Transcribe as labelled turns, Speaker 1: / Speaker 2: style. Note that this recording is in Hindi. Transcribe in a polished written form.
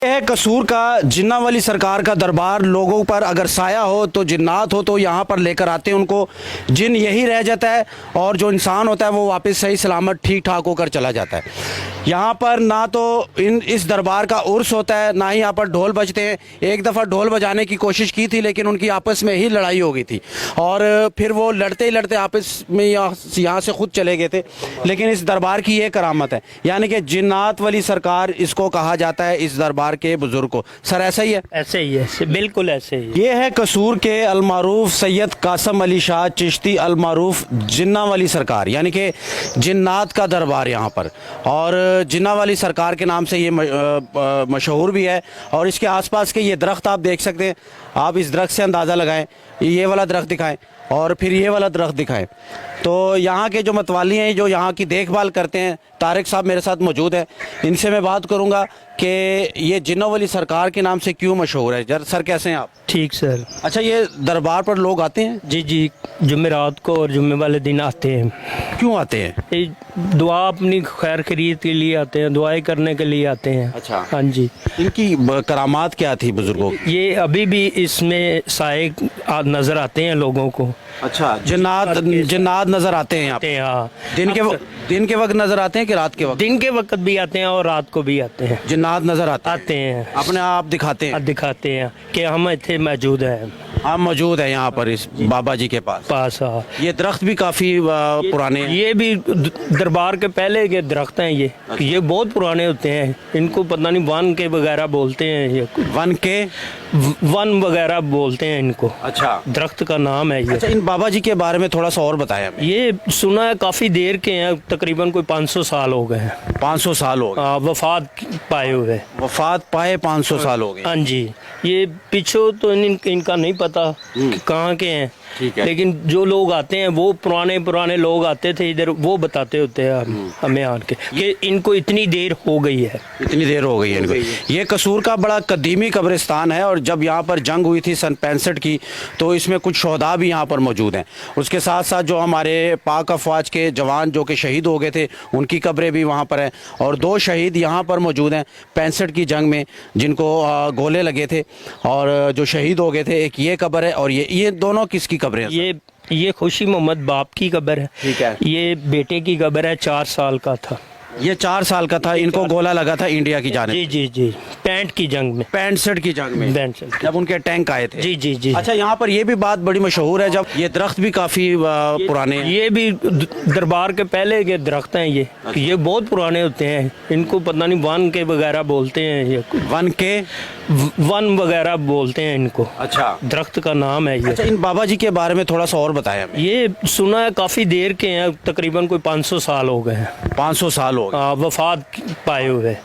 Speaker 1: है कसूर का जिन्ना वाली सरकार का दरबार। लोगों पर अगर साया हो तो जिन्नात हो तो यहाँ पर लेकर आते हैं उनको। जिन यही रह जाता है और जो इंसान होता है वो वापस सही सलामत ठीक ठाक होकर चला जाता है। यहाँ पर ना तो इस दरबार का उर्स होता है, ना ही यहाँ पर ढोल बजते हैं। एक दफ़ा ढोल बजाने की कोशिश की थी लेकिन उनकी आपस में ही लड़ाई हो गई थी और फिर वो लड़ते ही लड़ते आपस में यहाँ से खुद चले गए थे। लेकिन इस दरबार की ये करामत है, यानी कि जिन्नात वाली सरकार इसको कहा जाता है इस दरबार के बुजुर्ग को। सर ऐसा ही है?
Speaker 2: ऐसे ही है, बिल्कुल ऐसे ही।
Speaker 1: ये है कसूर के अलमारूफ सैयद कासम अली शाह चिश्ती अलमारूफ जिन्ना वाली सरकार, यानी कि जिन्नात का दरबार यहाँ पर। और जिन्ना वाली सरकार के नाम से ये मशहूर भी है। और इसके आसपास के ये दरख्त आप देख सकते हैं। आप इस दरख्त से अंदाज़ा लगाएं, ये वाला दरख्त दिखाएं और फिर ये वाला दरख्त दिखाएं। तो यहाँ के जो मतवाली हैं जो यहाँ की देखभाल करते हैं, तारिक साहब मेरे साथ मौजूद है। इनसे मैं बात करूँगा कि ये जिन्ना वाली सरकार के नाम से क्यों मशहूर है। सर कैसे हैं आप?
Speaker 2: ठीक सर।
Speaker 1: अच्छा, ये दरबार पर लोग आते हैं?
Speaker 2: जी जी, जुमेरात को और जुम्मे वाले दिन आते हैं।
Speaker 1: क्यों आते हैं?
Speaker 2: ये दुआ अपनी खैर खरीद के लिए आते हैं, दुआएं करने के लिए आते हैं।
Speaker 1: अच्छा,
Speaker 2: हाँ जी।
Speaker 1: इनकी करामात क्या थी बुजुर्गों की?
Speaker 2: ये अभी भी इसमें साए नजर आते हैं लोगों को।
Speaker 1: अच्छा, जिन्नात नजर आते हैं यहाँ पे?
Speaker 2: हाँ।
Speaker 1: दिन के वक्त नजर आते हैं कि रात के वक्त?
Speaker 2: दिन के वक्त भी आते हैं और रात को भी आते हैं।
Speaker 1: जिन्नात नजर
Speaker 2: आते हैं,
Speaker 1: अपने आप दिखाते हैं?
Speaker 2: दिखाते हैं कि हम इतने मौजूद हैं।
Speaker 1: हम मौजूद है यहाँ पर इस बाबा जी के पास।
Speaker 2: हाँ।
Speaker 1: ये दरख्त भी काफी पुराने हैं।
Speaker 2: ये भी दरबार के पहले के दरख्त हैं। ये बहुत पुराने होते हैं। इनको पता नहीं वन के वगैरह बोलते हैं। ये वन वगैरह बोलते हैं इनको। अच्छा, दरख्त का नाम है ये।
Speaker 1: अच्छा, इन बाबा जी के बारे में थोड़ा सा और बताया।
Speaker 2: ये सुना है काफी देर के हैं, तकरीबन कोई 500 साल हो गए हैं।
Speaker 1: 500 साल हो गए
Speaker 2: वफात पाए हुए।
Speaker 1: वफात पाए 500 साल हो गए।
Speaker 2: हाँ जी। ये पीछे तो इनका नहीं पता कि कहाँ के हैं, लेकिन जो लोग आते हैं वो पुराने लोग आते थे इधर, वो बताते होते हैं हमें आन के कि इनको इतनी देर हो गई है।
Speaker 1: इतनी देर हो गई है इनको। ये कसूर का बड़ा कदीमी कब्रिस्तान है और जब यहाँ पर जंग हुई थी सन 65 की तो इसमें कुछ शहदा भी यहाँ पर मौजूद हैं। उसके साथ साथ जो हमारे पाक अफवाज के जवान जो कि शहीद हो गए थे उनकी कब्रें भी वहाँ पर हैं। और 2 शहीद यहाँ पर मौजूद हैं 65 की जंग में जिनको गोले लगे थे और जो शहीद हो गए थे। एक ये कब्र है और ये दोनों किसकी कब्रें हैं?
Speaker 2: ये खुशी मोहम्मद बाप की कब्र है।
Speaker 1: ठीक है।
Speaker 2: ये बेटे की कब्र है, 4 साल का था।
Speaker 1: ये 4 साल का था, इनको गोला लगा था इंडिया की जानिब।
Speaker 2: जी जी जी, 65 की जंग में।
Speaker 1: 65 की जंग में
Speaker 2: 65
Speaker 1: जब उनके टैंक आए थे।
Speaker 2: जी जी जी।
Speaker 1: अच्छा, यहाँ पर ये भी बात बड़ी मशहूर है, जब ये दरख्त भी काफी पुराने हैं।
Speaker 2: ये भी दरबार के पहले के दरख्त हैं। ये बहुत पुराने होते हैं। इनको पता नहीं वन के वगैरह बोलते हैं। ये वन वगैरह बोलते हैं इनको। अच्छा, दरख्त का नाम है ये।
Speaker 1: अच्छा, इन बाबा जी के बारे में थोड़ा सा और बताया।
Speaker 2: ये सुना है काफी देर के हैं, तकरीबन कोई 500 साल हो गए हैं।
Speaker 1: 500 साल हो गए
Speaker 2: वफात पाए हुए।